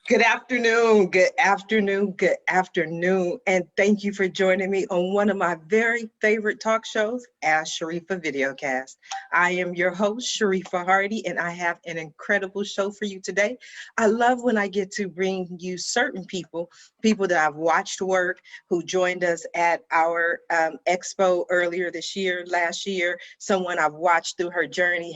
Good afternoon, good afternoon, and thank you for joining me on one of my very favorite talk shows, Ask Sharifah Videocast. I am your host, Sharifah Hardie, and I have an incredible show for you today. I love when I get to bring you certain people that I've watched work, who joined us at our expo earlier this year, last year, someone I've watched through her journey,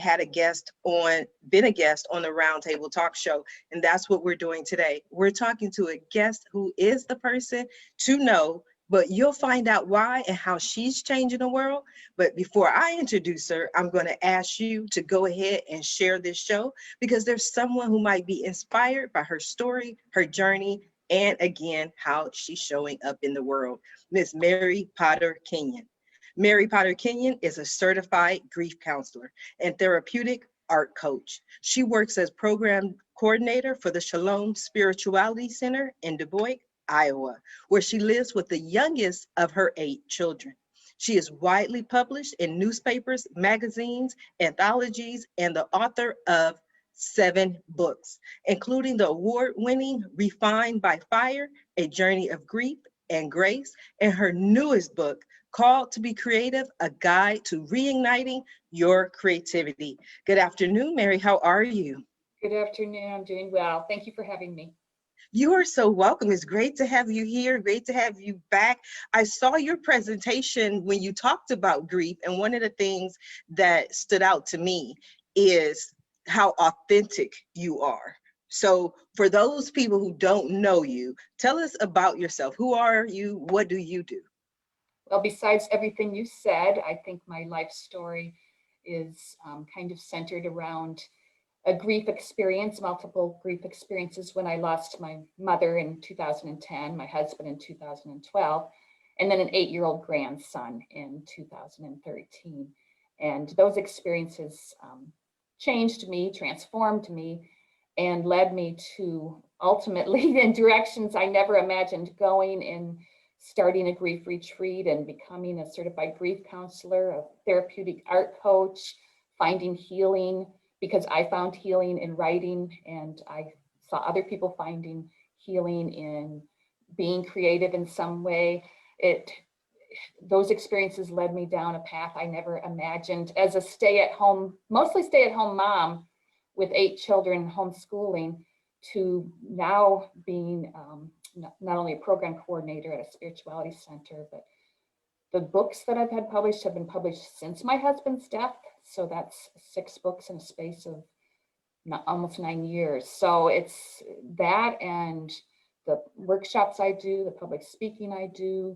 been a guest on the Roundtable Talk Show, and that's what we're doing today. We're talking to a guest who is the person to know, but you'll find out why and how she's changing the world. But before I introduce her, I'm going to ask you to go ahead and share this show, because there's someone who might be inspired by her story, her journey, and again, how she's showing up in the world. Miss Mary Potter Kenyon. Mary Potter Kenyon is a certified grief counselor and therapeutic art coach. She works as program coordinator for the Shalom Spirituality Center in Dubuque, Iowa, where she lives with the youngest of her 8 children. She is widely published in newspapers, magazines, anthologies, and the author of 7 books, including the award-winning Refined by Fire, A Journey of Grief and Grace, and her newest book, Called to Be Creative, A Guide to Reigniting Your Creativity. Good afternoon, Mary. How are you? Good afternoon. I'm doing well. Thank you for having me. You are so welcome. It's great to have you here. Great to have you back. I saw your presentation when you talked about grief, and one of the things that stood out to me is how authentic you are. So for those people who don't know you, tell us about yourself. Who are you? What do you do? Well, besides everything you said, I think my life story is kind of centered around a grief experience, multiple grief experiences when I lost my mother in 2010, my husband in 2012, and then an 8-year-old grandson in 2013. And those experiences changed me, transformed me, and led me to ultimately in directions I never imagined going, in starting a grief retreat and becoming a certified grief counselor, a therapeutic art coach, finding healing, because I found healing in writing, and I saw other people finding healing in being creative in some way. Those experiences led me down a path I never imagined as a mostly stay-at-home mom with 8 children homeschooling, to now being not only a program coordinator at a spirituality center, but the books that I've had published have been published since my husband's death. So that's 6 books in a space of almost 9 years. So it's that, and the workshops I do, the public speaking I do.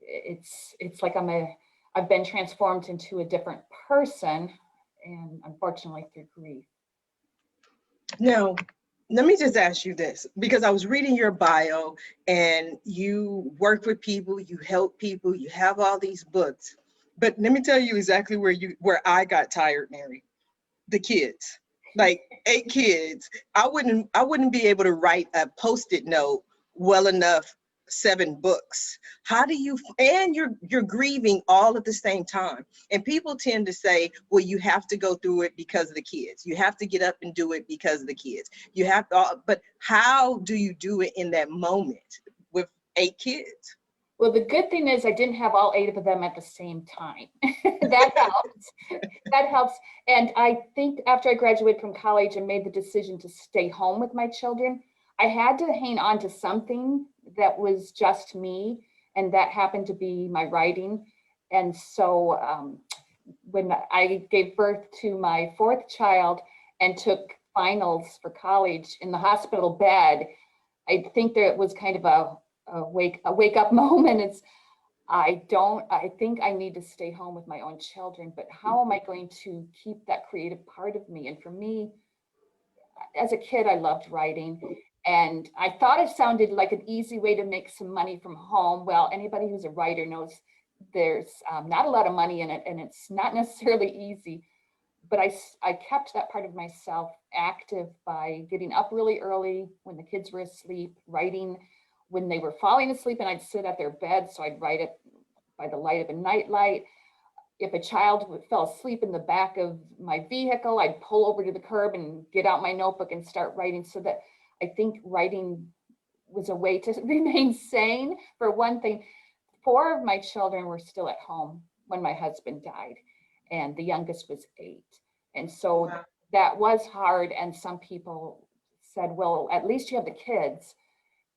It's like I've been transformed into a different person, and unfortunately through grief. Now, let me just ask you this, because I was reading your bio and you work with people, you help people, you have all these books. But let me tell you exactly where I got tired, Mary. The kids. Like 8 kids. I wouldn't be able to write a post-it note well enough. 7 books. How do you, and you're grieving all at the same time. And people tend to say, well, you have to go through it because of the kids. You have to get up and do it because of the kids. You have to, but how do you do it in that moment with 8 kids? Well, the good thing is I didn't have all 8 of them at the same time. That helps. That helps. And I think after I graduated from college and made the decision to stay home with my children, I had to hang on to something that was just me, and that happened to be my writing. And so when I gave birth to my 4th child and took finals for college in the hospital bed, I think there was kind of a wake up moment. I think I need to stay home with my own children, but how am I going to keep that creative part of me? And for me, as a kid, I loved writing, and I thought it sounded like an easy way to make some money from home. Well, anybody who's a writer knows there's not a lot of money in it, and it's not necessarily easy. But I kept that part of myself active by getting up really early when the kids were asleep, writing when they were falling asleep, and I'd sit at their bed, so I'd write it by the light of a nightlight. If a child fell asleep in the back of my vehicle, I'd pull over to the curb and get out my notebook and start writing, so that I think writing was a way to remain sane. For one thing, 4 of my children were still at home when my husband died, and the youngest was 8. And so Wow. that was hard. And some people said, well, at least you have the kids.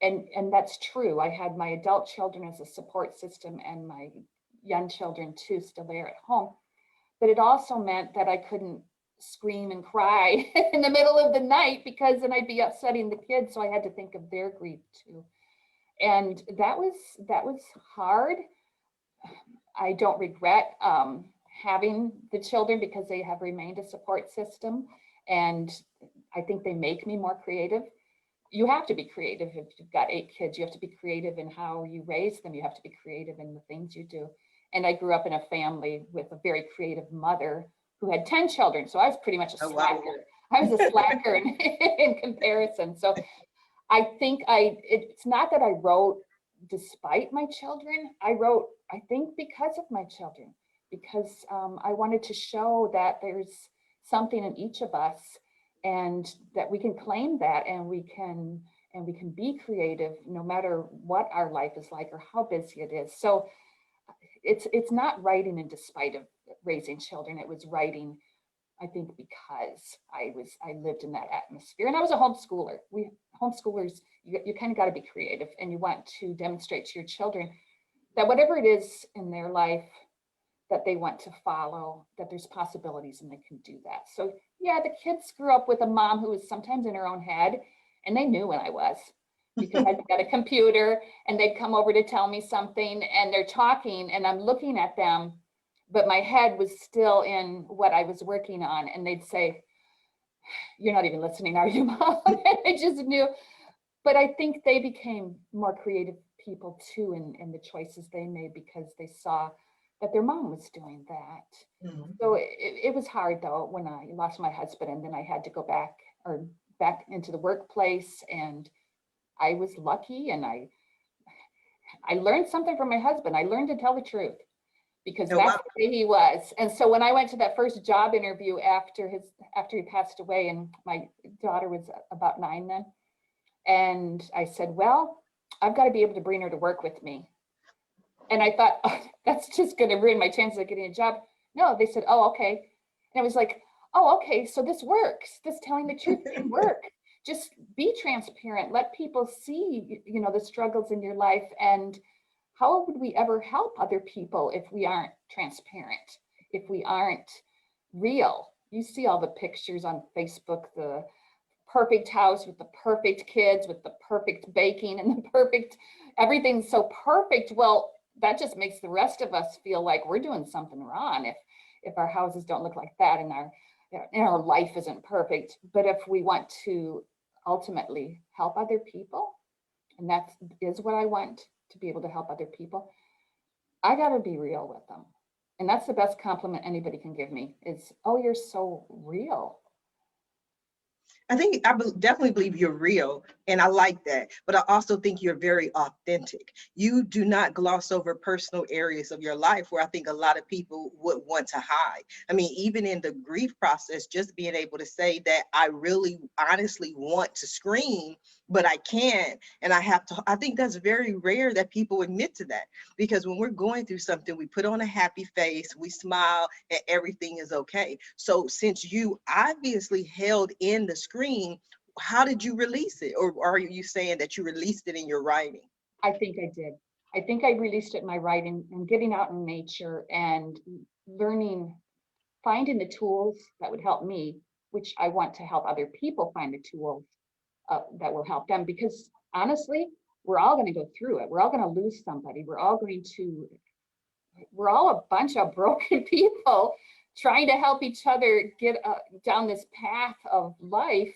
And that's true. I had my adult children as a support system and my young children too, still there at home. But it also meant that I couldn't scream and cry in the middle of the night, because then I'd be upsetting the kids. So I had to think of their grief too. And that was hard. I don't regret having the children, because they have remained a support system. And I think they make me more creative. You have to be creative. If you've got 8 kids, you have to be creative in how you raise them. You have to be creative in the things you do. And I grew up in a family with a very creative mother who had 10 children. So I was pretty much a slacker. Wow. I was a slacker in comparison. So I think it's not that I wrote despite my children. I wrote, I think, because of my children, because I wanted to show that there's something in each of us, and that we can claim that, and we can be creative no matter what our life is like or how busy it is. So it's not writing in despite of raising children. It was writing, I think, because I lived in that atmosphere, and I was a homeschooler. Homeschoolers, you kind of got to be creative, and you want to demonstrate to your children that whatever it is in their life that they want to follow, that there's possibilities and they can do that. So yeah, the kids grew up with a mom who was sometimes in her own head, and they knew when I was, because I'd got a computer and they'd come over to tell me something, and they're talking and I'm looking at them, but my head was still in what I was working on. And they'd say, "You're not even listening, are you, Mom?" I just knew. But I think they became more creative people too in the choices they made, because they saw that their mom was doing that. Mm-hmm. So it was hard though when I lost my husband, and then I had to go back into the workplace. And I was lucky, and I learned something from my husband. I learned to tell the truth, because Oh, that's wow. the way he was. And so when I went to that first job interview after he passed away, and my daughter was about 9 then, and I said, well, I've got to be able to bring her to work with me. And I thought, oh, that's just going to ruin my chances of getting a job. No, they said, oh, okay. And I was like, oh, okay, so this works. This telling the truth can work. Just be transparent. Let people see, the struggles in your life. And how would we ever help other people if we aren't transparent, if we aren't real? You see all the pictures on Facebook, the perfect house with the perfect kids, with the perfect baking and the perfect, everything's so perfect. Well, that just makes the rest of us feel like we're doing something wrong if our houses don't look like that, and our life isn't perfect. But if we want to ultimately help other people, and that is what I want, to be able to help other people, I got to be real with them. And that's the best compliment anybody can give me is, oh, you're so real. I think definitely believe you're real, and I like that. But I also think you're very authentic. You do not gloss over personal areas of your life where I think a lot of people would want to hide. I mean, even in the grief process, just being able to say that I really honestly want to scream, but I can't, and I have to. I think that's very rare that people admit to that, because when we're going through something, we put on a happy face, we smile, and everything is okay. So since you obviously held in the scream, how did you release it? Or are you saying that you released it in your writing? I think I did. I think I released it in my writing and getting out in nature and learning, finding the tools that would help me, which I want to help other people find the tools that will help them. Because honestly, we're all going to go through it. We're all going to lose somebody. We're all a bunch of broken people trying to help each other get down this path of life.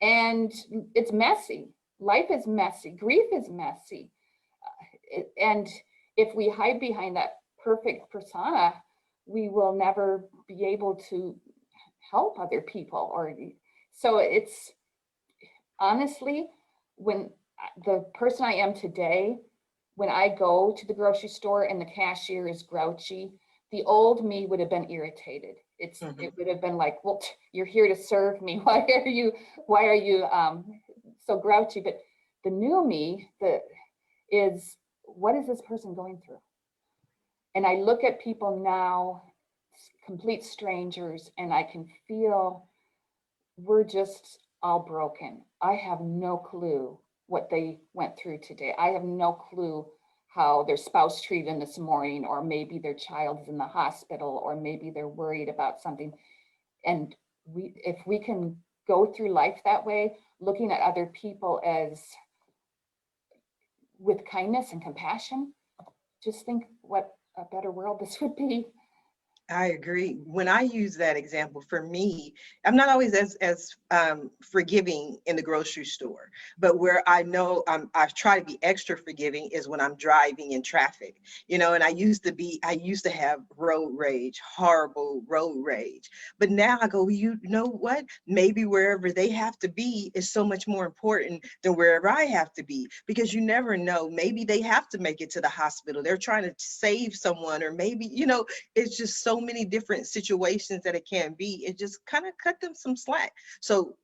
And it's messy. Life is messy. Grief is messy. And if we hide behind that perfect persona, we will never be able to help other people. So it's honestly, when the person I am today, when I go to the grocery store and the cashier is grouchy, the old me would have been irritated. It would have been like, well, you're here to serve me. Why are you so grouchy, but the new me is, what is this person going through? And I look at people now, complete strangers, and I can feel we're just all broken. I have no clue what they went through today. I have no clue how their spouse treated them this morning, or maybe their child's in the hospital, or maybe they're worried about something. And if we can go through life that way, looking at other people as with kindness and compassion, just think what a better world this would be. I agree. When I use that example, for me, I'm not always as forgiving in the grocery store, but where I know I try to be extra forgiving is when I'm driving in traffic, and I used to have road rage, horrible road rage. But now I go, you know what? Maybe wherever they have to be is so much more important than wherever I have to be, because you never know. Maybe they have to make it to the hospital. They're trying to save someone, or maybe, it's just so many different situations that it can be. It just kind of cut them some slack. So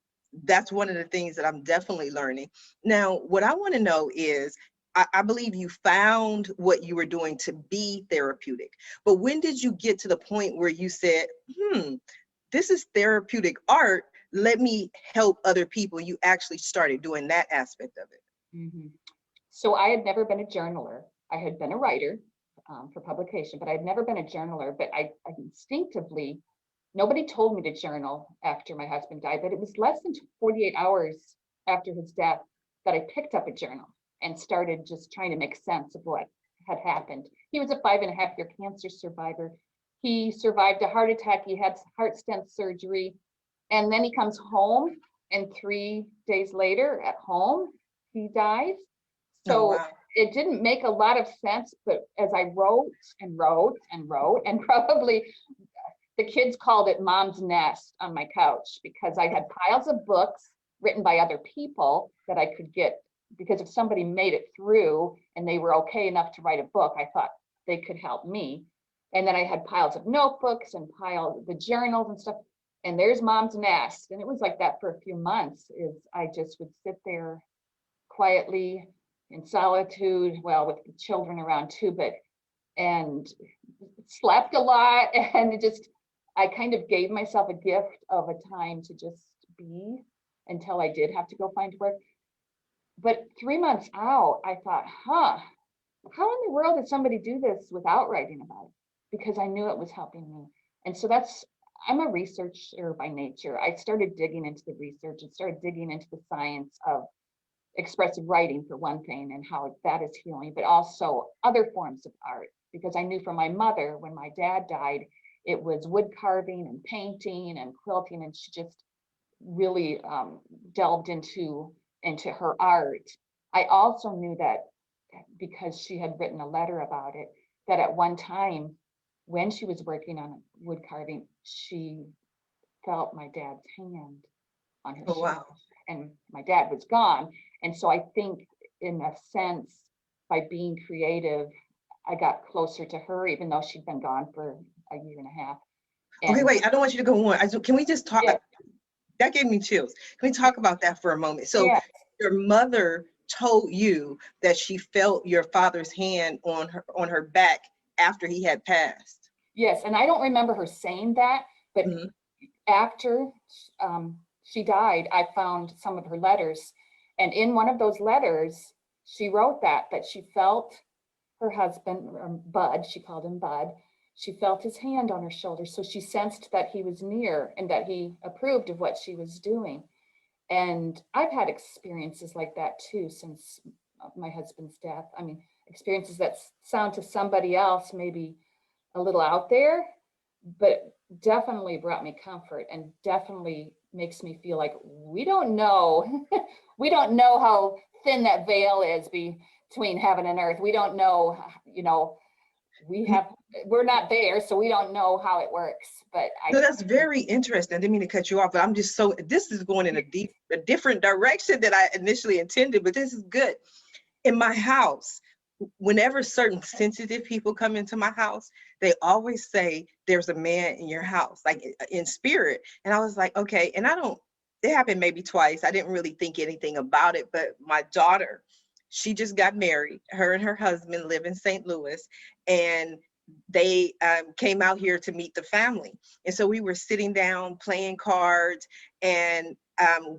that's one of the things that I'm definitely learning. Now, what I want to know is, I believe you found what you were doing to be therapeutic, but when did you get to the point where you said, this is therapeutic art, let me help other people? You actually started doing that aspect of it. Mm-hmm. So I had never been a journaler. I had been a writer for publication, but I'd never been a journaler. But I instinctively, nobody told me to journal after my husband died, but it was less than 48 hours after his death that I picked up a journal and started just trying to make sense of what had happened. He was a 5.5-year cancer survivor. He survived a heart attack. He had heart stent surgery. And then he comes home, and 3 days later at home, he dies. So Oh, wow. it didn't make a lot of sense, but as I wrote and wrote and wrote, and probably the kids called it mom's nest on my couch, because I had piles of books written by other people that I could get, because if somebody made it through and they were okay enough to write a book, I thought they could help me. And then I had piles of notebooks and piles of the journals and stuff. And there's mom's nest. And it was like that for a few months. I just would sit there quietly in solitude, well, with the children around too, and slept a lot. And I kind of gave myself a gift of a time to just be until I did have to go find work. But 3 months out, I thought, how in the world did somebody do this without writing about it? Because I knew it was helping me. And so I'm a researcher by nature. I started digging into the research and started digging into the science of expressive writing, for one thing, and how that is healing, but also other forms of art. Because I knew from my mother, when my dad died, it was wood carving and painting and quilting, and she just really delved into her art. I also knew that, because she had written a letter about it, that at one time when she was working on wood carving, she felt my dad's hand on her Oh, shoulder. wow. And my dad was gone. And so I think, in a sense, by being creative, I got closer to her, even though she'd been gone for a year and a half. Okay, And wait, I don't want you to go on. Can we just talk? yeah, That gave me chills. Can we talk about that for a moment? So yeah, your mother told you that she felt your father's hand on her back after he had passed. yes. And I don't remember her saying that, but Mhm. after she died, I found some of her letters. And in one of those letters, she wrote that she felt her husband, Bud, she called him Bud, she felt his hand on her shoulder. So she sensed that he was near and that he approved of what she was doing. And I've had experiences like that too since my husband's death. I mean, experiences that sound to somebody else maybe a little out there, but definitely brought me comfort, and definitely makes me feel like we don't know we don't know how thin that veil is between heaven and earth. We don't know, we're not there, so we don't know how it works. But So that's very interesting. I didn't mean to cut you off, but this is going in a different direction than I initially intended, but this is good. In my house, whenever certain sensitive people come into my house, they always say there's a man in your house, like in spirit. And I was like, okay. And I don't it happened maybe twice. I didn't really think anything about it, but my daughter, she just got married. Her and her husband live in St. Louis, and they came out here to meet the family. And so we were sitting down playing cards, and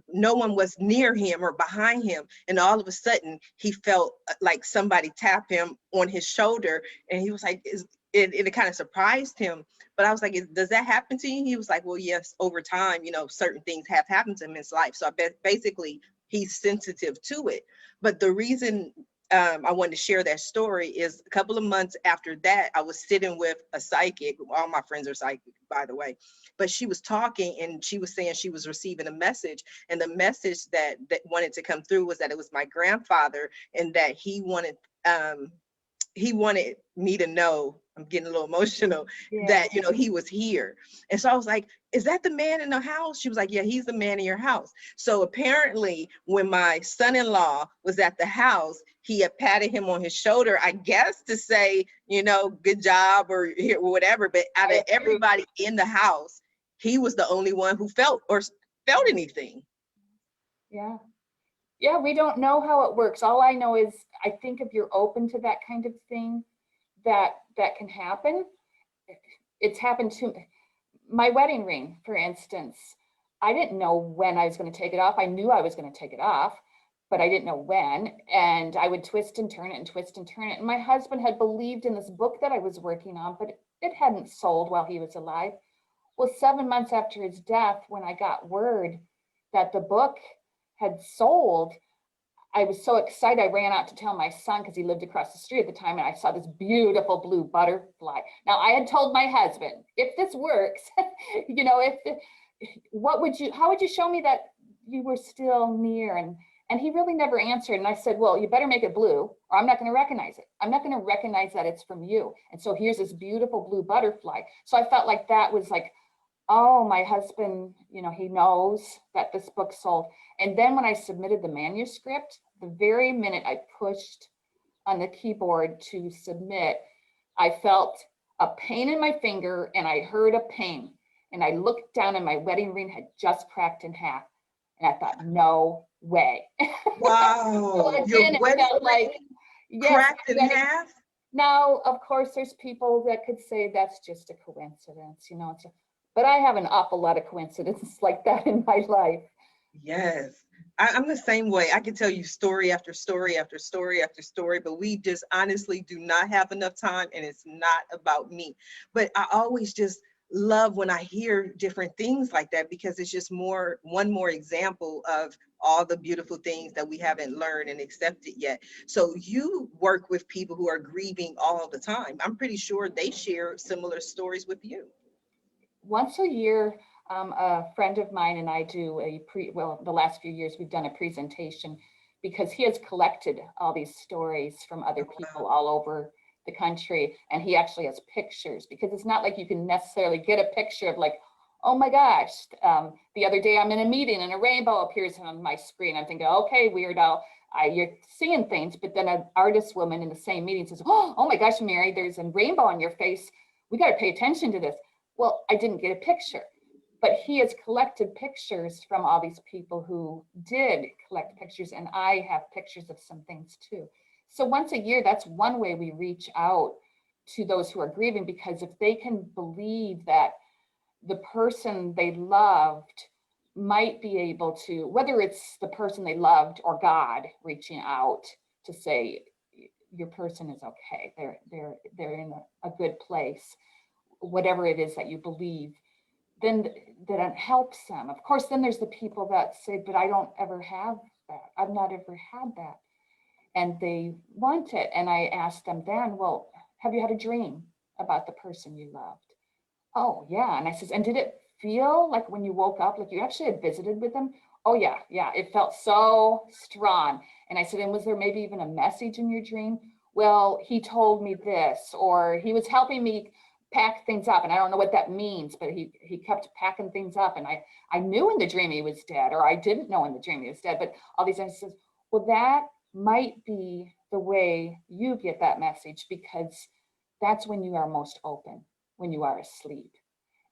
no one was near him or behind him. And all of a sudden, he felt like somebody tapped him on his shoulder, and he was like, it kind of surprised him. But I was like, does that happen to you? He was like, well, yes, over time, certain things have happened to him in his life. So I bet basically he's sensitive to it. But the reason I wanted to share that story is a couple of months after that, I was sitting with a psychic. All my friends are psychic, by the way. But she was talking, and she was saying she was receiving a message. And the message that wanted to come through was that it was my grandfather, and that he wanted me to know, I'm getting a little emotional, that, he was here. And so I was like, is that the man in the house? She was like, yeah, he's the man in your house. So apparently when my son-in-law was at the house, he had patted him on his shoulder, I guess to say, good job or whatever. But out of everybody in the house, he was the only one who felt anything. Yeah. Yeah, we don't know how it works. All I know is I think if you're open to that kind of thing, that can happen. It's happened to my wedding ring, for instance. I didn't know when I was going to take it off. I knew I was going to take it off, but I didn't know when. And I would twist and turn it and twist and turn it. And my husband had believed in this book that I was working on, but it hadn't sold while he was alive. Well, 7 months after his death, when I got word that the book had sold, I was so excited. I ran out to tell my son, because he lived across the street at the time, and I saw this beautiful blue butterfly. Now, I had told my husband, if this works, how would you show me that you were still near? And he really never answered. And I said, well, you better make it blue, or I'm not going to recognize it. I'm not going to recognize that it's from you. And so here's this beautiful blue butterfly. So I felt like that was like, oh, my husband, he knows that this book sold. And then when I submitted the manuscript, the very minute I pushed on the keyboard to submit, I felt a pain in my finger, and I heard a ping. And I looked down, and my wedding ring had just cracked in half. And I thought, no way. Wow. So again, it felt like, yes, cracked in half? Now, of course, there's people that could say that's just a coincidence, but I have an awful lot of coincidences like that in my life. Yes, I'm the same way. I can tell you story after story after story after story, but we just honestly do not have enough time, and it's not about me. But I always just love when I hear different things like that, because it's just one more example of all the beautiful things that we haven't learned and accepted yet. So you work with people who are grieving all the time. I'm pretty sure they share similar stories with you. Once a year, a friend of mine and I do the last few years we've done a presentation, because he has collected all these stories from other people all over the country. And he actually has pictures, because it's not like you can necessarily get a picture of like, oh my gosh, the other day I'm in a meeting and a rainbow appears on my screen. I'm thinking, okay, weirdo, you're seeing things. But then an artist woman in the same meeting says, oh my gosh, Mary, there's a rainbow on your face. We got to pay attention to this. Well, I didn't get a picture, but he has collected pictures from all these people who did collect pictures, and I have pictures of some things too. So once a year, that's one way we reach out to those who are grieving, because if they can believe that the person they loved might be able to, whether it's the person they loved or God reaching out to say, your person is okay, they're in a good place, whatever it is that you believe, then that helps them. Of course, then there's the people that say, but I don't ever have that. I've not ever had that. And they want it. And I asked them then, well, have you had a dream about the person you loved? Oh, yeah. And I says, and did it feel like when you woke up, like you actually had visited with them? Oh, yeah. It felt so strong. And I said, and was there maybe even a message in your dream? Well, he told me this, or he was helping me pack things up. And I don't know what that means, but he kept packing things up. And I knew in the dream he was dead, or I didn't know in the dream he was dead. But all these things, says, well, that might be the way you get that message, because that's when you are most open, when you are asleep.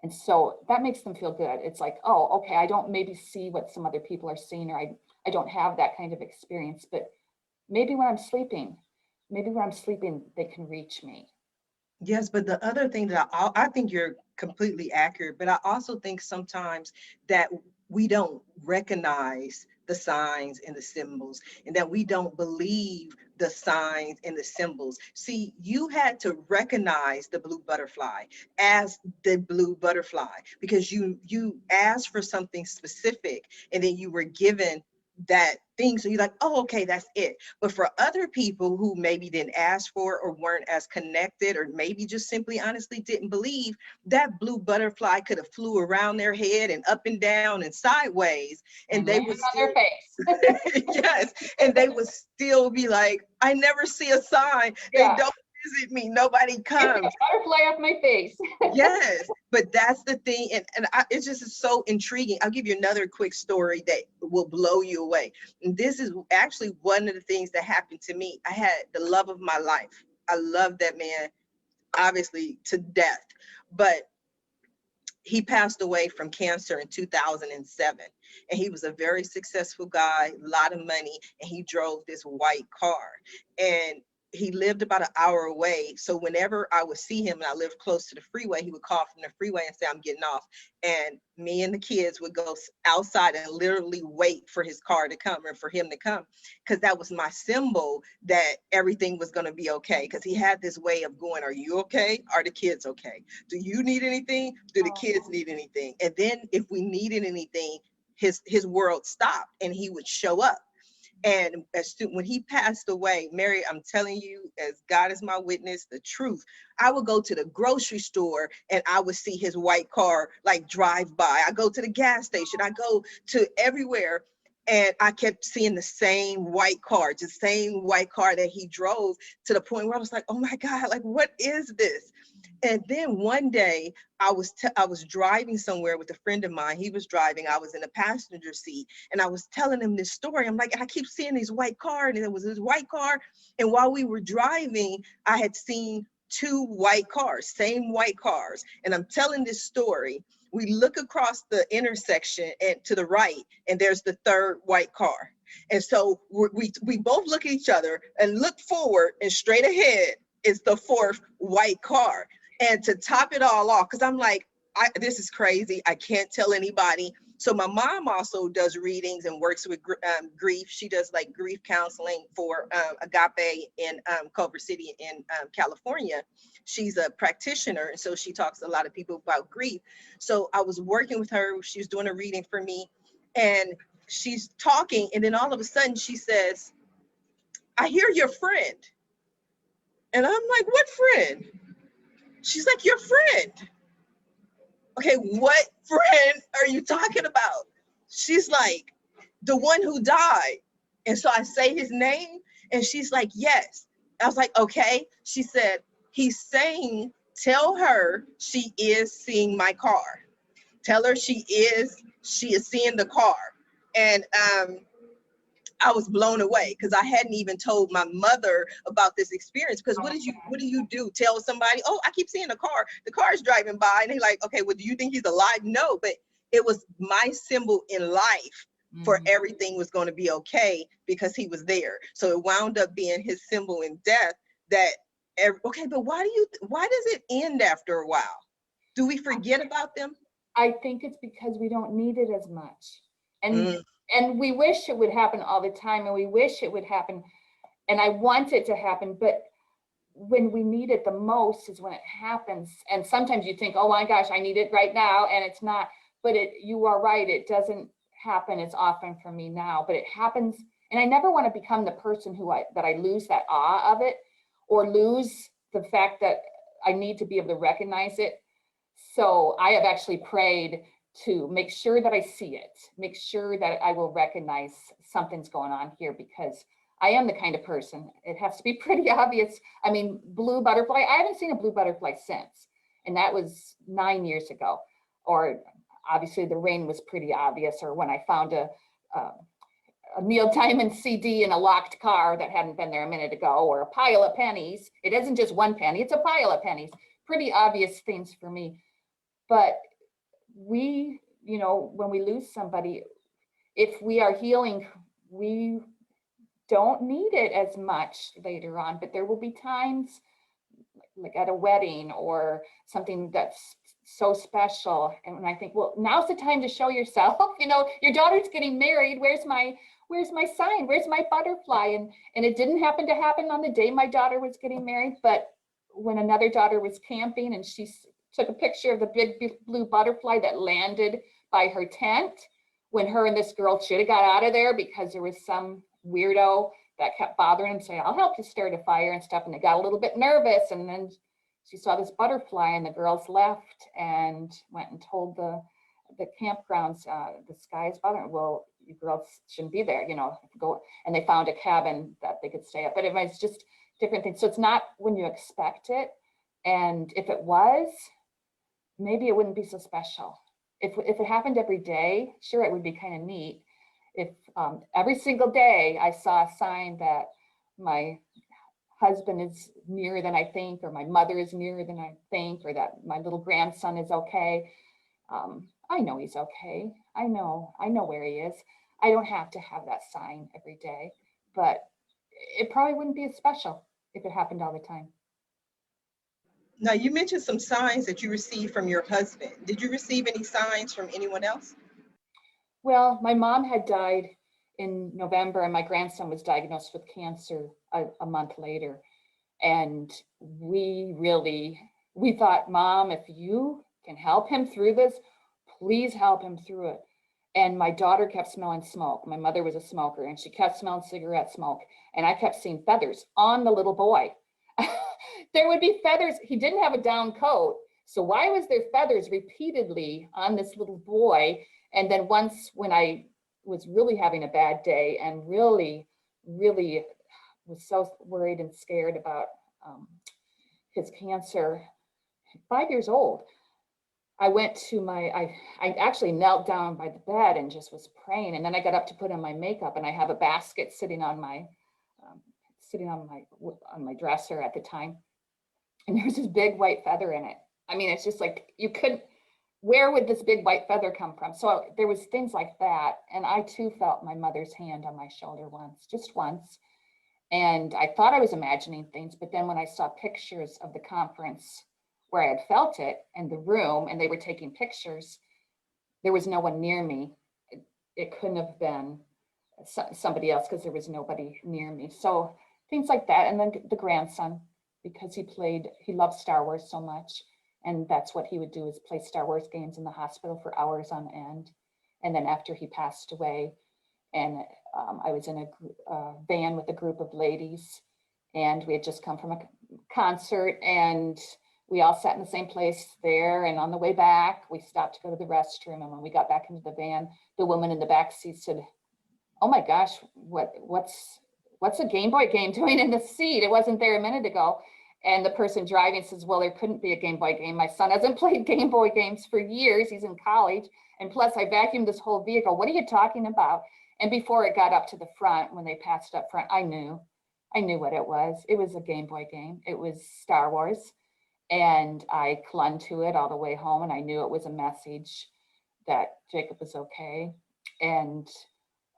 And so that makes them feel good. It's like, oh, okay, I don't maybe see what some other people are seeing, or I don't have that kind of experience, but maybe when I'm sleeping, they can reach me. Yes, but the other thing that I think you're completely accurate, but I also think sometimes that we don't recognize the signs and the symbols, and that we don't believe the signs and the symbols. See, you had to recognize the blue butterfly as the blue butterfly because you asked for something specific, and then you were given that thing. So you're like, oh, okay, that's it. But for other people who maybe didn't ask for or weren't as connected, or maybe just simply honestly didn't believe, that blue butterfly could have flew around their head and up and down and sideways, and they would on still, their face. yes, and they would still be like, I never see a sign. They Yeah. don't visit me. Nobody comes. Butterfly off my face. Yes, but that's the thing, and it's just so intriguing. I'll give you another quick story that will blow you away. And this is actually one of the things that happened to me. I had the love of my life. I love that man, obviously, to death, but he passed away from cancer in 2007, and he was a very successful guy, a lot of money, and he drove this white car, and he lived about an hour away. So whenever I would see him and I lived close to the freeway, he would call from the freeway and say, I'm getting off. And me and the kids would go outside and literally wait for his car to come, or for him to come, because that was my symbol that everything was going to be okay. Because he had this way of going, are you okay? Are the kids okay? Do you need anything? Do the kids need anything? And then if we needed anything, his world stopped and he would show up. And when he passed away, Mary, I'm telling you, as God is my witness, the truth, I would go to the grocery store and I would see his white car like drive by. I go to the gas station, I go to everywhere, and I kept seeing the same white car, just same white car that he drove, to the point where I was like, oh my God, like, what is this? And then one day I was driving somewhere with a friend of mine. He was driving, I was in the passenger seat, and I was telling him this story. I'm like, I keep seeing these white cars, and it was this white car. And while we were driving, I had seen two white cars, same white cars. And I'm telling this story. We look across the intersection and to the right, and there's the third white car. And so we both look at each other and look forward, and straight ahead is the fourth white car. And to top it all off, because I'm like, this is crazy. I can't tell anybody. So my mom also does readings and works with grief. She does like grief counseling for Agape in Culver City in California. She's a practitioner, and so she talks to a lot of people about grief. So I was working with her. She was doing a reading for me, and she's talking, and then all of a sudden she says, I hear your friend. And I'm like, what friend? She's like, your friend. Okay, what friend are you talking about? She's like, the one who died. And so I say his name, and she's like, yes. I was like, okay. She said, he's saying, tell her she is seeing my car. Tell her she is seeing the car. And I was blown away, because I hadn't even told my mother about this experience. Because what do you do? Tell somebody, oh, I keep seeing the car is driving by, and they're like, okay, well, do you think he's alive? No, but it was my symbol in life for everything was going to be okay, because he was there. So it wound up being his symbol in death. Okay, but why does it end after a while? Do we forget about them? I think it's because we don't need it as much. And we wish it would happen all the time, and we wish it would happen, and I want it to happen, but when we need it the most is when it happens. And sometimes you think, oh my gosh, I need it right now, and it's not. But you are right, it doesn't happen as often for me now, but it happens. And I never want to become the person that I lose that awe of it, or lose the fact that I need to be able to recognize it. So I have actually prayed to make sure that I see it, make sure that I will recognize something's going on here, because I am the kind of person, it has to be pretty obvious. I mean, blue butterfly, I haven't seen a blue butterfly since, and that was 9 years ago. Or obviously the rain was pretty obvious, or when I found a Neil Diamond CD in a locked car that hadn't been there a minute ago, or a pile of pennies. It isn't just one penny, it's a pile of pennies. Pretty obvious things for me. But we, you know, when we lose somebody, if we are healing, we don't need it as much later on. But there will be times like at a wedding or something that's so special. And when I think, well, now's the time to show yourself, you know, your daughter's getting married. Where's my sign? Where's my butterfly? And it didn't happen on the day my daughter was getting married, but when another daughter was camping and she took a picture of the big blue butterfly that landed by her tent when her and this girl should have got out of there because there was some weirdo that kept bothering him, saying, I'll help you start a fire and stuff. And they got a little bit nervous. And then she saw this butterfly and the girls left and went and told the campgrounds, the sky is bothering. Well, you girls shouldn't be there, you know, go. And they found a cabin that they could stay at. But it was just different things. So it's not when you expect it. And if it was, maybe it wouldn't be so special. If it happened every day, sure, it would be kind of neat. If every single day I saw a sign that my husband is nearer than I think, or my mother is nearer than I think, or that my little grandson is okay, I know he's okay. I know where he is. I don't have to have that sign every day, but it probably wouldn't be as special if it happened all the time. Now, you mentioned some signs that you received from your husband. Did you receive any signs from anyone else? Well, my mom had died in November and my grandson was diagnosed with cancer a month later. And we thought, Mom, if you can help him through this, please help him through it. And my daughter kept smelling smoke. My mother was a smoker and she kept smelling cigarette smoke. And I kept seeing feathers on the little boy. There would be feathers. He didn't have a down coat. So why was there feathers repeatedly on this little boy? And then once when I was really having a bad day and really was so worried and scared about his cancer, 5 years old, I went to I actually knelt down by the bed and just was praying. And then I got up to put on my makeup and I have a basket sitting on my dresser at the time. And there was this big white feather in it. I mean, it's just like, where would this big white feather come from? So there was things like that. And I too felt my mother's hand on my shoulder just once. And I thought I was imagining things, but then when I saw pictures of the conference where I had felt it and the room and they were taking pictures, there was no one near me. It couldn't have been somebody else because there was nobody near me. So things like that. And then the grandson, because he loved Star Wars so much. And that's what he would do, is play Star Wars games in the hospital for hours on end. And then after he passed away, and I was in a van with a group of ladies, and we had just come from a concert, and we all sat in the same place there. And on the way back, we stopped to go to the restroom. And when we got back into the van, the woman in the back seat said, "Oh my gosh, what's a Game Boy game doing in the seat? It wasn't there a minute ago." And the person driving says, "Well, there couldn't be a Game Boy game. My son hasn't played Game Boy games for years. He's in college. And plus, I vacuumed this whole vehicle. What are you talking about?" And before it got up to the front, when they passed up front, I knew what it was. It was a Game Boy game. It was Star Wars. And I clung to it all the way home. And I knew it was a message that Jacob was okay. And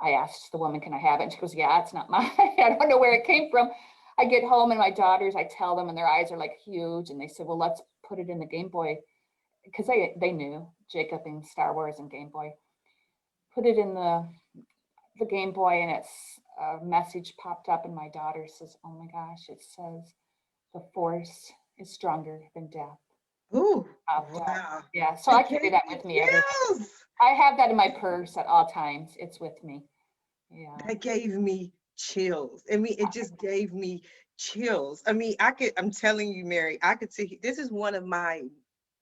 I asked the woman, "Can I have it?" And she goes, "Yeah, it's not mine." I don't know where it came from. I get home and my daughters, I tell them, and their eyes are like huge. And they said, "Well, let's put it in the Game Boy," because they knew Jacob and Star Wars and Game Boy. Put it in the Game Boy, and it's a message popped up, and my daughter says, "Oh my gosh," it says, "The force is stronger than death." Ooh, wow. Yeah, so I carry that with me everywhere. I have that in my purse at all times. It's with me. Yeah. That gave me chills. I mean, it just gave me chills. I mean, I'm telling you, Mary, I could see, this is one of my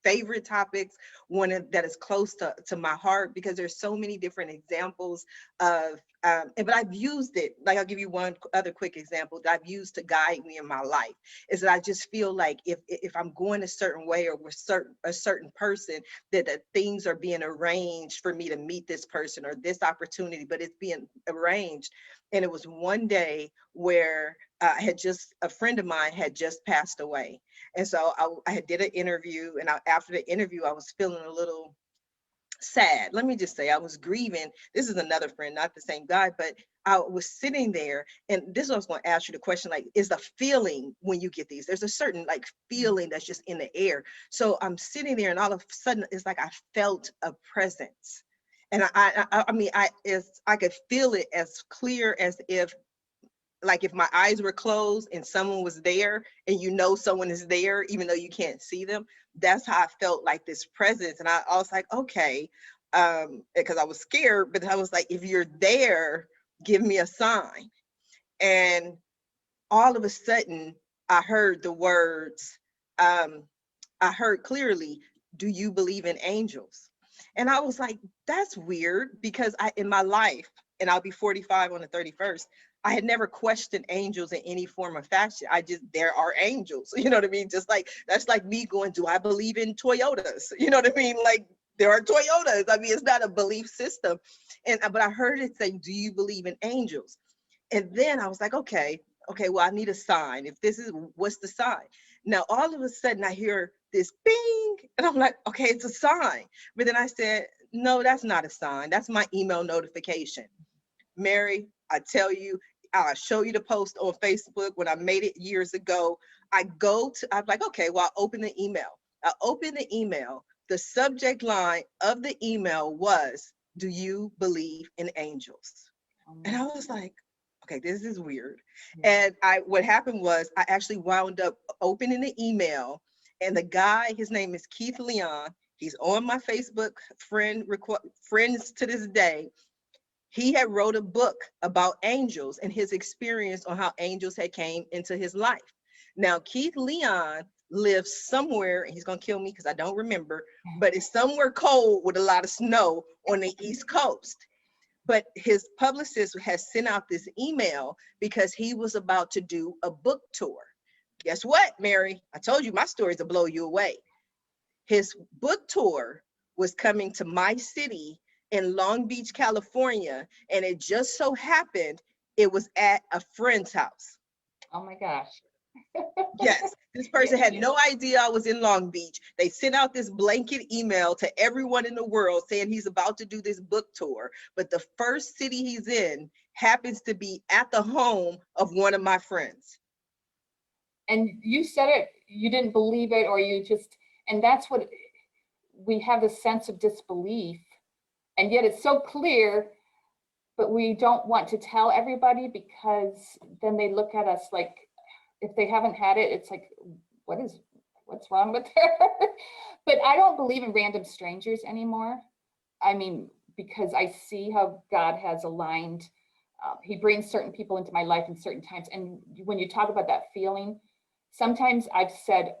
favorite topics, that is close to my heart, because there's so many different examples of, but I've used it, like I'll give you one other quick example that I've used to guide me in my life, is that I just feel like if I'm going a certain way or with a certain person, that things are being arranged for me to meet this person or this opportunity, but it's being arranged. And it was one day where a friend of mine had just passed away. And so I had did an interview, and after the interview, I was feeling a little sad. Let me just say, I was grieving. This is another friend, not the same guy, but I was sitting there, and this is what I was going to ask you the question, like, is the feeling when you get these, there's a certain like feeling that's just in the air. So I'm sitting there, and all of a sudden it's like I felt a presence. And I mean, I could feel it as clear as if, like, if my eyes were closed and someone was there, and you know someone is there even though you can't see them. That's how I felt, like this presence. And I was like, okay, because I was scared, but I was like, if you're there, give me a sign. And all of a sudden I heard the words, I heard clearly, do you believe in angels? And I was like, that's weird, because in my life, and I'll be 45 on the 31st, I had never questioned angels in any form or fashion. There are angels, you know what I mean? Just like, that's like me going, do I believe in Toyotas? You know what I mean? Like, there are Toyotas. I mean, it's not a belief system. But I heard it say, do you believe in angels? And then I was like, okay, well, I need a sign. If this is, what's the sign? Now, all of a sudden I hear this bing, and I'm like, okay, it's a sign. But then I said, no, that's not a sign. That's my email notification. Mary, I tell you, I'll show you the post on Facebook when I made it years ago. I'm like, okay, well, I'll open the email. I opened the email. The subject line of the email was, do you believe in angels? And I was like, okay, this is weird. And what happened was, I actually wound up opening the email, and the guy, his name is Keith Leon. He's on my Facebook friends to this day. He had wrote a book about angels and his experience on how angels had came into his life. Now, Keith Leon lives somewhere, and he's going to kill me because I don't remember, but it's somewhere cold with a lot of snow on the East Coast. But his publicist has sent out this email because he was about to do a book tour. Guess what, Mary? I told you my stories will blow you away. His book tour was coming to my city in Long Beach, California, and it just so happened it was at a friend's house. Oh my gosh. Yes, this person had no idea I was in Long Beach. They sent out this blanket email to everyone in the world saying he's about to do this book tour, but the first city he's in happens to be at the home of one of my friends. And you said it, you didn't believe it, or you just, and that's what we have, a sense of disbelief, and yet it's so clear, but we don't want to tell everybody, because then they look at us like, if they haven't had it, it's like, what's wrong with her? But I don't believe in random strangers anymore. I mean, because I see how God has aligned. He brings certain people into my life in certain times. And when you talk about that feeling, sometimes I've said,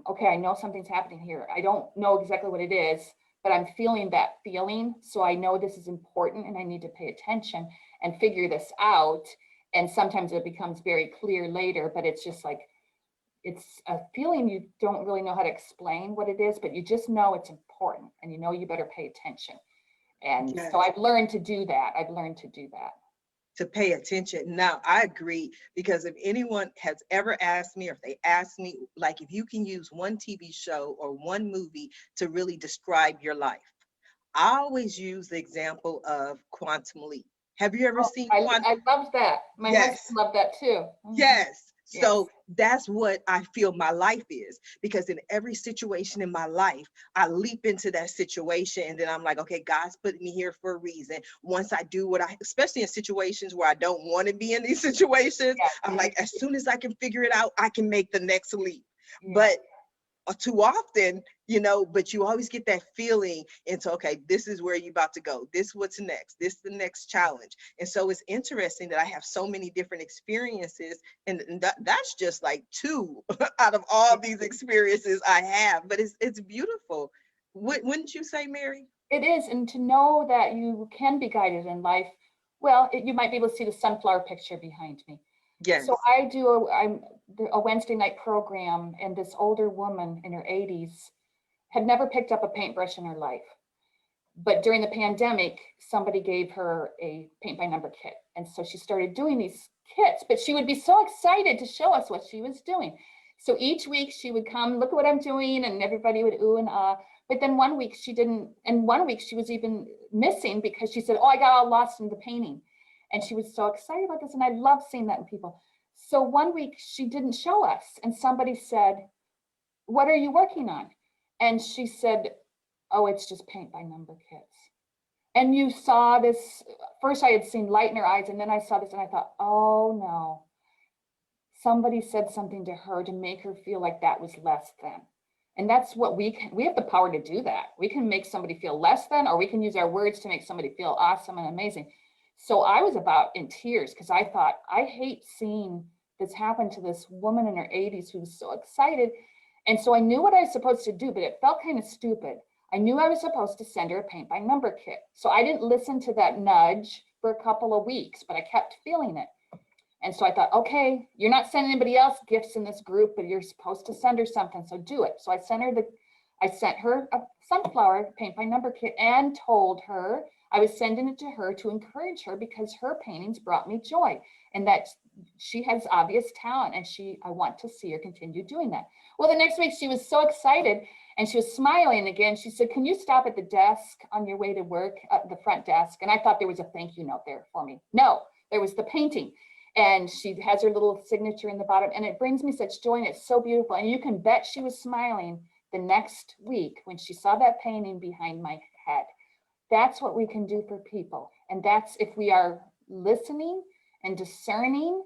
okay, I know something's happening here. I don't know exactly what it is, but I'm feeling that feeling. So I know this is important and I need to pay attention and figure this out. And sometimes it becomes very clear later, but it's just like, it's a feeling you don't really know how to explain what it is, but you just know it's important, and you know you better pay attention. And Yes. So I've learned to do that. To pay attention. Now, I agree, because if anyone has ever asked me, or if they ask me, like, if you can use one TV show or one movie to really describe your life, I always use the example of Quantum Leap. Have you ever seen Quantum? I love that. My husband loved that too. Yes. So that's what I feel my life is, because in every situation in my life, I leap into that situation, and then I'm like, okay, God's put me here for a reason. Once I do especially in situations where I don't want to be in these situations, I'm like, as soon as I can figure it out, I can make the next leap. But too often, but you always get that feeling into, okay, this is where you're about to go. This what's next. This is the next challenge. And so it's interesting that I have so many different experiences, and that's just like 2 out of all these experiences I have. But it's beautiful. Wouldn't you say, Mary? It is. And to know that you can be guided in life. Well, you might be able to see the sunflower picture behind me. Yes. So I do a Wednesday night program, and this older woman in her 80s had never picked up a paintbrush in her life. But during the pandemic, somebody gave her a paint by number kit. And so she started doing these kits, but she would be so excited to show us what she was doing. So each week she would come, look at what I'm doing, and everybody would ooh and ah. But then one week she didn't, and one week she was even missing because she said, oh, I got all lost in the painting. And she was so excited about this, and I love seeing that in people. So one week she didn't show us, and somebody said, what are you working on? And she said, oh, it's just paint by number kits. And you saw this, first I had seen light in her eyes, and then I saw this and I thought, oh no, somebody said something to her to make her feel like that was less than. And that's what we have the power to do that. We can make somebody feel less than, or we can use our words to make somebody feel awesome and amazing. So I was about in tears because I thought, I hate seeing this happen to this woman in her 80s who was so excited. And so I knew what I was supposed to do, but it felt kind of stupid. I knew I was supposed to send her a paint by number kit. So I didn't listen to that nudge for a couple of weeks, but I kept feeling it. And so I thought, okay, you're not sending anybody else gifts in this group, but you're supposed to send her something, so do it. So I sent her a sunflower paint by number kit and told her I was sending it to her to encourage her because her paintings brought me joy and that she has obvious talent, and I want to see her continue doing that. Well, the next week she was so excited and she was smiling again. She said, can you stop at the desk on your way to work, at the front desk? And I thought there was a thank you note there for me. No, there was the painting. And she has her little signature in the bottom, and it brings me such joy, and it's so beautiful. And you can bet she was smiling the next week when she saw that painting behind my head. That's what we can do for people. And that's if we are listening and discerning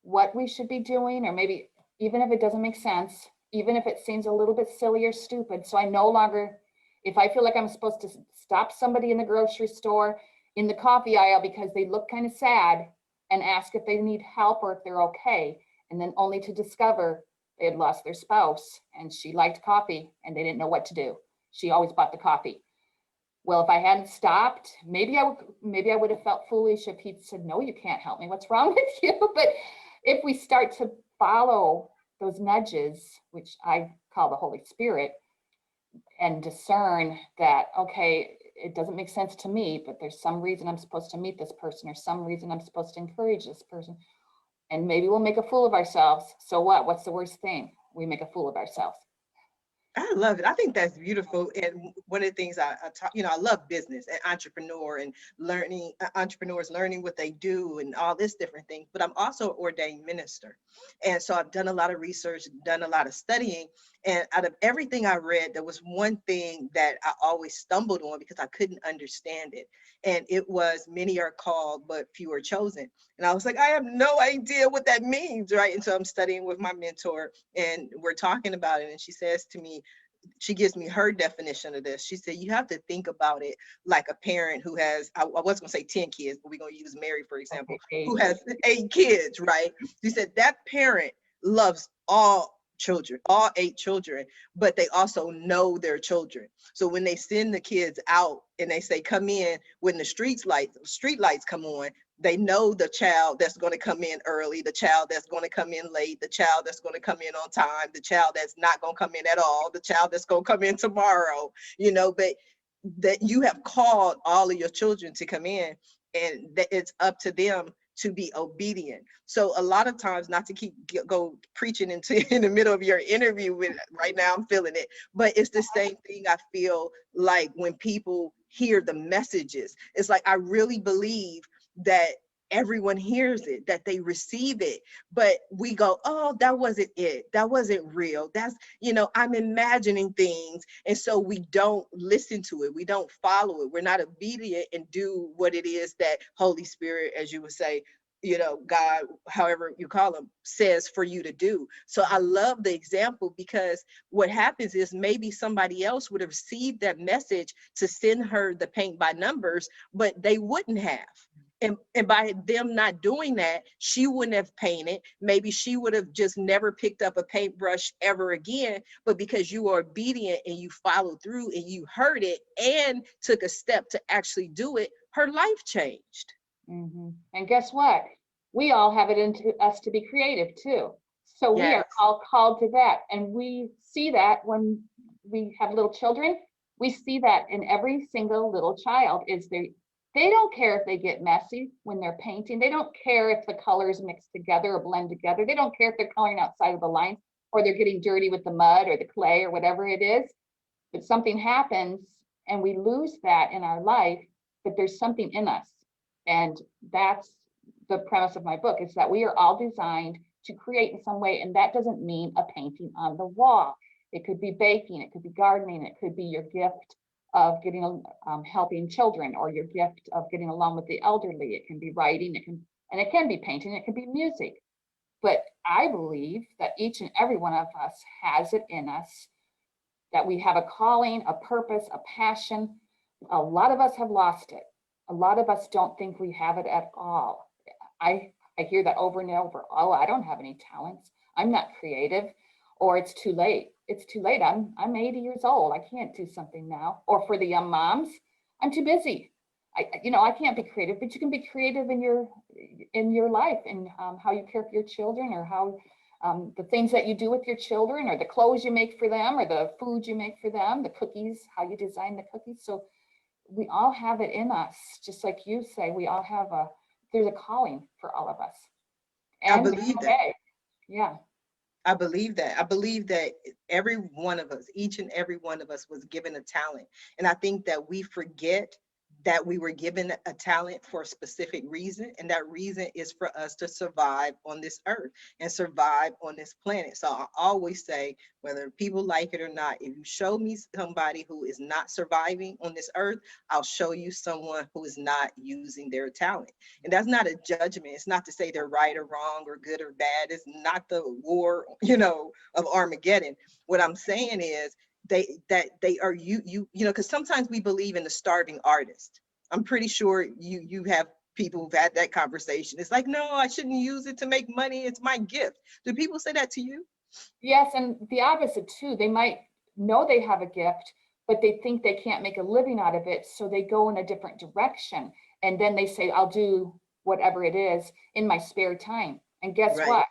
what we should be doing, or maybe even if it doesn't make sense, even if it seems a little bit silly or stupid. So I no longer, if I feel like I'm supposed to stop somebody in the grocery store, in the coffee aisle, because they look kind of sad, and ask if they need help or if they're okay, and then only to discover they had lost their spouse and she liked coffee and they didn't know what to do. She always bought the coffee. Well, if I hadn't stopped, maybe I would have felt foolish if he'd said, no, you can't help me. What's wrong with you? But if we start to follow those nudges, which I call the Holy Spirit, and discern that, okay, it doesn't make sense to me, but there's some reason I'm supposed to meet this person, or some reason I'm supposed to encourage this person. And maybe we'll make a fool of ourselves. So what? What's the worst thing? We make a fool of ourselves. I love it. I think that's beautiful. And one of the things I talk, I love business and entrepreneurs learning what they do and all this different things. But I'm also an ordained minister. And so I've done a lot of research, done a lot of studying. And out of everything I read, there was one thing that I always stumbled on because I couldn't understand it. And it was, many are called, but few are chosen. And I was like, I have no idea what that means, right? And so I'm studying with my mentor and we're talking about it. And she says to me, she gives me her definition of this. She said, you have to think about it like a parent who has, I was going to say 10 kids, but we're going to use Mary, for example, Okay. who has 8 kids, right? She said that parent loves all children, all 8 children, but they also know their children. So when they send the kids out and they say, come in, when the street lights come on, they know the child that's going to come in early, the child that's going to come in late, the child that's going to come in on time, the child that's not going to come in at all, the child that's going to come in tomorrow, but that you have called all of your children to come in, and that it's up to them to be obedient. So a lot of times, not to go preaching in the middle of your interview with, right now I'm feeling it, but it's the same thing I feel like when people hear the messages. It's like, I really believe that everyone hears it, that they receive it, but we go, oh, that wasn't it. That wasn't real. That's, I'm imagining things. And so we don't listen to it. We don't follow it. We're not obedient and do what it is that Holy Spirit, as you would say, God, however you call him, says for you to do. So I love the example, because what happens is maybe somebody else would have received that message to send her the paint by numbers, but they wouldn't have. And by them not doing that, she wouldn't have painted. Maybe she would have just never picked up a paintbrush ever again. But because you are obedient and you followed through and you heard it and took a step to actually do it, her life changed. Mm-hmm. And guess what? We all have it into us to be creative too. So we are all called to that. And we see that when we have little children. We see that in every single little child is They don't care if they get messy when they're painting. They don't care if the colors mix together or blend together. They don't care if they're coloring outside of the lines or they're getting dirty with the mud or the clay or whatever it is. But something happens and we lose that in our life, but there's something in us. And that's the premise of my book, is that we are all designed to create in some way. And that doesn't mean a painting on the wall. It could be baking, it could be gardening, it could be your gift of getting helping children, or your gift of getting along with the elderly. It can be writing, it can be painting, it can be music. But I believe that each and every one of us has it in us, that we have a calling, a purpose, a passion. A lot of us have lost it. A lot of us don't think we have it at all. I hear that over and over. Oh, I don't have any talents. I'm not creative, or it's too late. It's too late. I'm 80 years old. I can't do something now. Or for the young moms, I'm too busy. I can't be creative, but you can be creative in your life, and how you care for your children, or how the things that you do with your children, or the clothes you make for them, or the food you make for them, the cookies, how you design the cookies. So we all have it in us, just like you say, we all have there's a calling for all of us. And I believe that. okay. Yeah. I believe that. I believe that every one of us, each and every one of us, was given a talent. And I think that we forget that we were given a talent for a specific reason. And that reason is for us to survive on this earth and survive on this planet. So I always say, whether people like it or not, if you show me somebody who is not surviving on this earth, I'll show you someone who is not using their talent. And that's not a judgment. It's not to say they're right or wrong or good or bad. It's not the war, of Armageddon. What I'm saying is, they are because sometimes we believe in the starving artist. I'm pretty sure you have people who've had that conversation. It's like, no, I shouldn't use it to make money. It's my gift. Do people say that to you? Yes, and the opposite too. They might know they have a gift, but they think they can't make a living out of it, so they go in a different direction. And then they say, I'll do whatever it is in my spare time. And guess Right. what?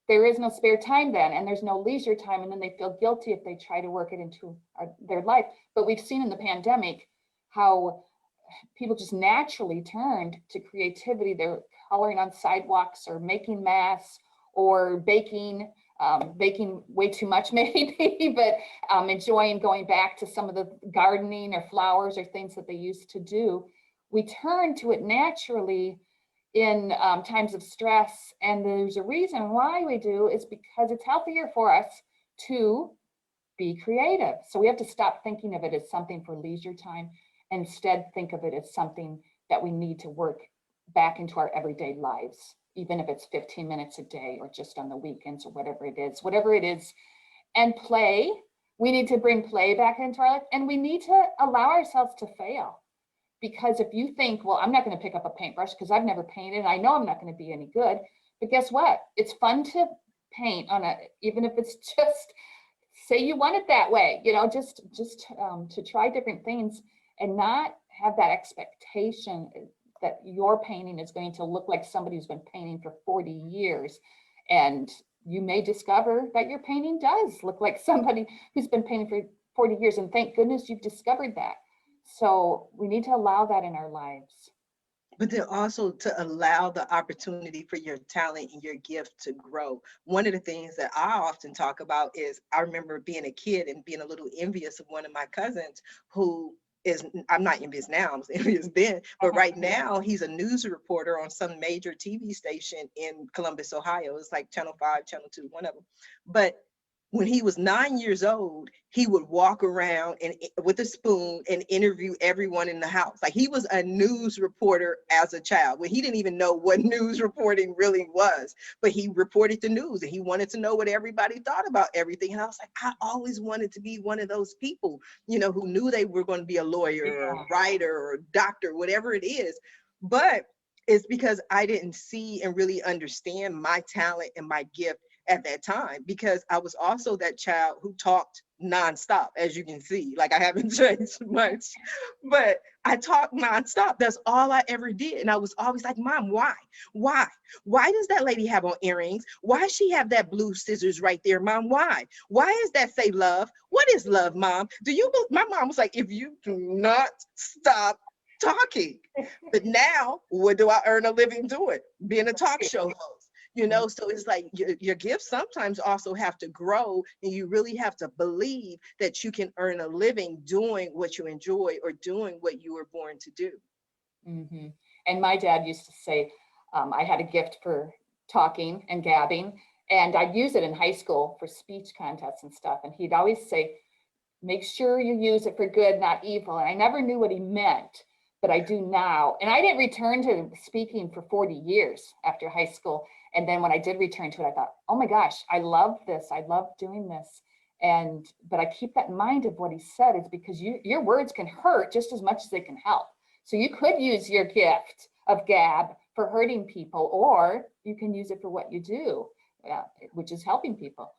There is no spare time then, and there's no leisure time, and then they feel guilty if they try to work it into their life. But we've seen in the pandemic how people just naturally turned to creativity. They're coloring on sidewalks, or making masks, or baking way too much maybe, but enjoying going back to some of the gardening or flowers or things that they used to do. We turn to it naturally in times of stress. And there's a reason why we do, is because it's healthier for us to be creative. So we have to stop thinking of it as something for leisure time, and instead think of it as something that we need to work back into our everyday lives, even if it's 15 minutes a day or just on the weekends or whatever it is. And play, we need to bring play back into our life, and we need to allow ourselves to fail. Because if you think, well, I'm not going to pick up a paintbrush because I've never painted, I know I'm not going to be any good. But guess what? It's fun to paint even if it's just, say you want it that way, just to try different things, and not have that expectation that your painting is going to look like somebody who's been painting for 40 years. And you may discover that your painting does look like somebody who's been painting for 40 years. And thank goodness you've discovered that. So we need to allow that in our lives. But then also to allow the opportunity for your talent and your gift to grow. One of the things that I often talk about is, I remember being a kid and being a little envious of one of my cousins who is, I'm not envious now, I was envious then, but right now he's a news reporter on some major TV station in Columbus, Ohio. It's like Channel 5, Channel 2, one of them. But when he was 9 years old, he would walk around and with a spoon and interview everyone in the house. Like, he was a news reporter as a child, when he didn't even know what news reporting really was, but he reported the news and he wanted to know what everybody thought about everything. And I was like, I always wanted to be one of those people, who knew they were going to be a lawyer or a writer or a doctor, whatever it is. But it's because I didn't see and really understand my talent and my gift at that time, because I was also that child who talked nonstop, as you can see. Like, I haven't changed much, but I talked nonstop. That's all I ever did. And I was always like, Mom, why does that lady have on earrings? Why does she have that blue scissors right there, Mom? Why does that say love? What is love, Mom? My mom was like, if you do not stop talking. But now, what do I earn a living doing? Being a talk show host. So it's like your gifts sometimes also have to grow, and you really have to believe that you can earn a living doing what you enjoy or doing what you were born to do. Mm-hmm. And my dad used to say, I had a gift for talking and gabbing, and I'd use it in high school for speech contests and stuff. And he'd always say, make sure you use it for good, not evil. And I never knew what he meant, but I do now. And I didn't return to speaking for 40 years after high school. And then when I did return to it, I thought, oh my gosh, I love this. I love doing this. But I keep that in mind of what he said, is because your words can hurt just as much as they can help. So you could use your gift of gab for hurting people, or you can use it for what you do, which is helping people.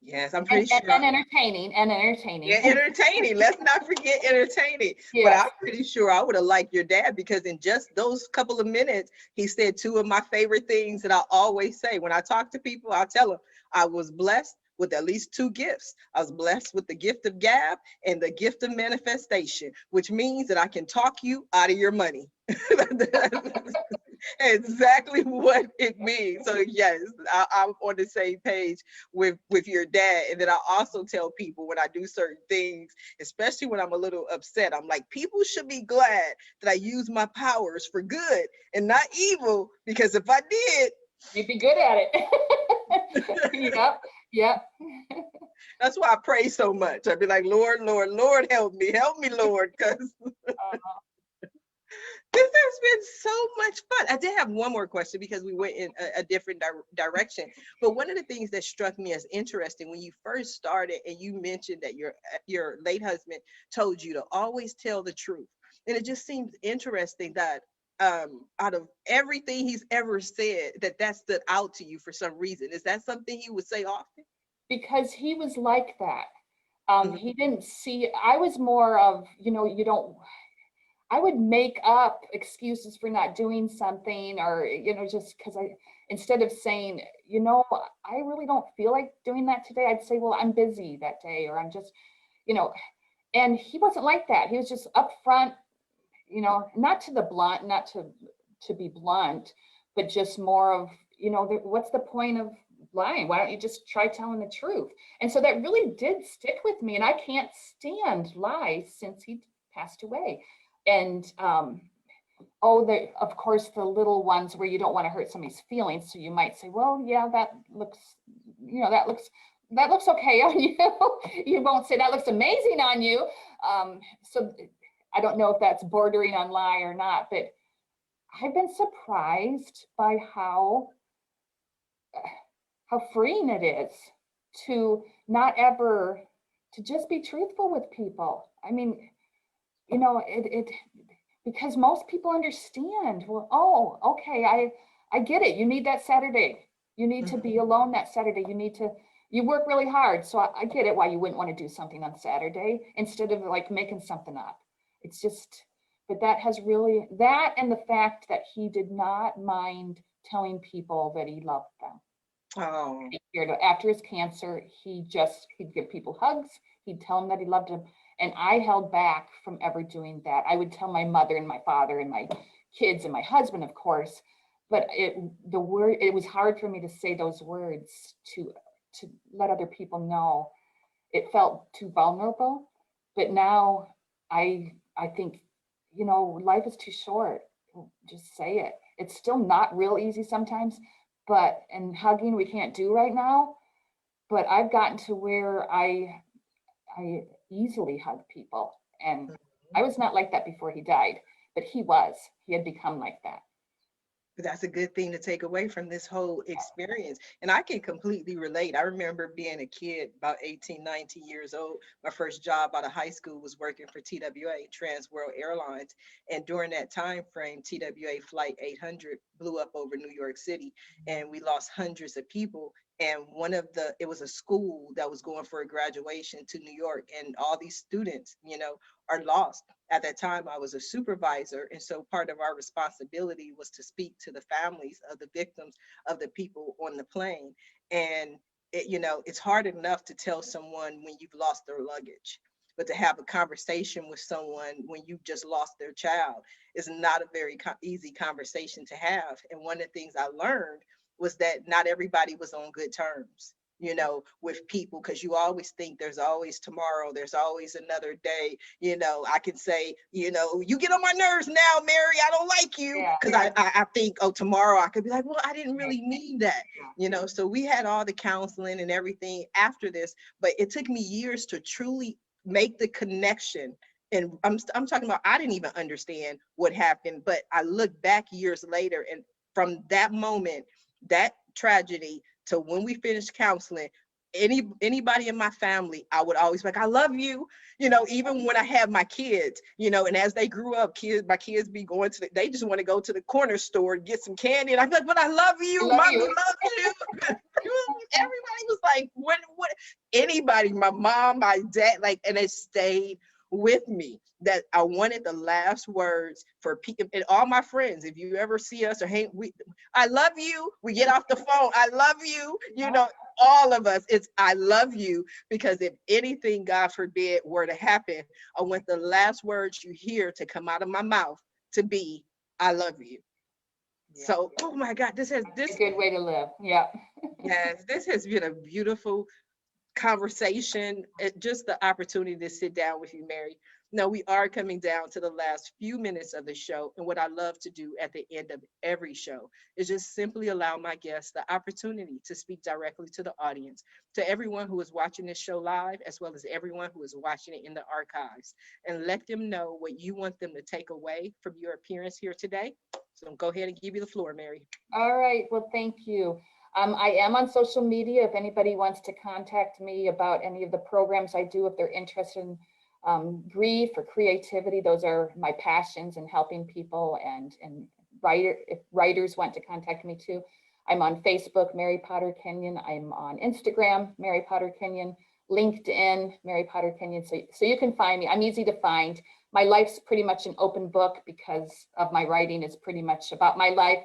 Yes, I'm pretty sure. And entertaining. Yeah, entertaining. Let's not forget entertaining. Yes. But I'm pretty sure I would have liked your dad, because in just those couple of minutes, he said two of my favorite things that I always say. When I talk to people, I tell them I was blessed with at least two gifts. I was blessed with the gift of gab and the gift of manifestation, which means that I can talk you out of your money. Exactly what it means. So yes, I'm on the same page with your dad. And then I also tell people when I do certain things, especially when I'm a little upset, I'm like, people should be glad that I use my powers for good and not evil, because if I did, you'd be good at it. Yep. That's why I pray so much. I'd be like, Lord, help me, Lord, because this has been so much fun. I did have one more question, because we went in a different direction. But one of the things that struck me as interesting when you first started, and you mentioned that your late husband told you to always tell the truth. And it just seems interesting that out of everything he's ever said, that stood out to you for some reason. Is that something he would say often? Because he was like that. He didn't see, I was more of, I would make up excuses for not doing something, or, just because instead of saying, I really don't feel like doing that today, I'd say, well, I'm busy that day, or I'm just, and he wasn't like that. He was just upfront, not to be blunt, but just more of, what's the point of lying? Why don't you just try telling the truth? And so that really did stick with me. And I can't stand lies since he passed away. And of course, the little ones where you don't want to hurt somebody's feelings. So you might say, well, yeah, that looks okay on you. You won't say that looks amazing on you. So I don't know if that's bordering on lie or not, but I've been surprised by how freeing it is to not ever, to just be truthful with people. I mean, because most people understand, well, oh, okay, I get it. You need that Saturday. You need to be alone that Saturday. You work really hard. So I get it why you wouldn't want to do something on Saturday instead of like making something up. It's just, but that and the fact that he did not mind telling people that he loved them. Oh. After his cancer, he'd give people hugs. He'd tell them that he loved them. And I held back from ever doing that. I would tell my mother and my father and my kids and my husband, of course, but it was hard for me to say those words to let other people know. It felt too vulnerable. But now I think, life is too short. Just say it. It's still not real easy sometimes, and hugging we can't do right now. But I've gotten to where I easily hug people. And I was not like that before he died, but he had become like that. That's a good thing to take away from this whole experience. And I can completely relate. I remember being a kid, about 18, 19 years old. My first job out of high school was working for TWA, Trans World Airlines. And during that time frame, TWA Flight 800 blew up over New York City, and we lost hundreds of people. And it was a school that was going for a graduation to New York, and all these students, are lost. At that time, I was a supervisor, and so part of our responsibility was to speak to the families of the victims of the people on the plane. And it's hard enough to tell someone when you've lost their luggage, but to have a conversation with someone when you just lost their child is not a very easy conversation to have. And one of the things I learned was that not everybody was on good terms, you know, with people, because you always think there's always tomorrow, there's always another day. You know, I can say, you know, you get on my nerves now, Mary, I don't like you, because I think, oh, tomorrow I could be like, well, I didn't really mean that, you know. So we had all the counseling and everything after this, but it took me years to truly make the connection. And I'm talking about, I didn't even understand what happened, but I look back years later, and from that moment, that tragedy, to when we finished counseling, anybody in my family, I would always be like, I love you, you know, even when I have my kids, you know. And as they grew up, my kids be going to they just want to go to the corner store and get some candy, and I'm like, but I love you, mommy loves you. Everybody was like, what anybody, my mom, my dad, like, and it stayed with me that I wanted the last words for people and all my friends. If you ever see us or hang, I love you. We get off the phone, I love you, you know, all of us, it's I love you, because if anything, God forbid, were to happen, I want the last words you hear to come out of my mouth to be, I love you. Yeah. So, oh my God, this a good way to live. Yeah. Yes, this has been a beautiful conversation, just the opportunity to sit down with you, Mary. Now, we are coming down to the last few minutes of the show, and what I love to do at the end of every show is just simply allow my guests the opportunity to speak directly to the audience, to everyone who is watching this show live, as well as everyone who is watching it in the archives, and let them know what you want them to take away from your appearance here today. So go ahead and give you the floor, Mary. All right, well, thank you. I am on social media. If anybody wants to contact me about any of the programs I do, if they're interested in grief or creativity, those are my passions, and helping people, and if writers want to contact me too. I'm on Facebook, Mary Potter Kenyon. I'm on Instagram, Mary Potter Kenyon, LinkedIn, Mary Potter Kenyon. So you can find me. I'm easy to find. My life's pretty much an open book because of my writing. It's pretty much about my life.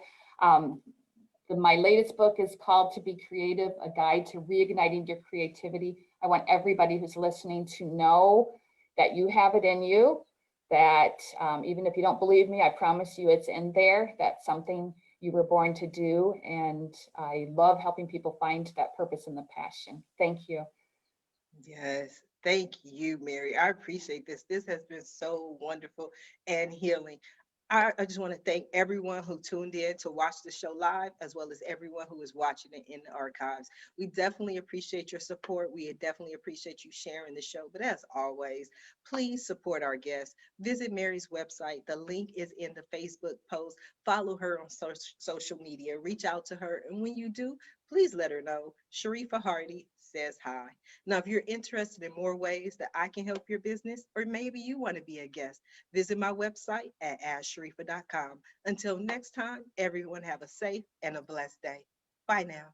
My latest book is called To Be Creative, a guide to reigniting your creativity. I want everybody who's listening to know that you have it in you, that even if you don't believe me, I promise you it's in there. That's something you were born to do. And I love helping people find that purpose and the passion. Thank you. Yes, thank you, Mary. I appreciate this. This has been so wonderful and healing. I just want to thank everyone who tuned in to watch the show live, as well as everyone who is watching it in the archives. We definitely appreciate your support. We definitely appreciate you sharing the show. But as always, please support our guests. Visit Mary's website. The link is in the Facebook post. Follow her on social media. Reach out to her. And when you do, please let her know Sharifah Hardie says hi. Now, if you're interested in more ways that I can help your business, or maybe you want to be a guest, visit my website at AskSharifah.com. Until next time, everyone have a safe and a blessed day. Bye now.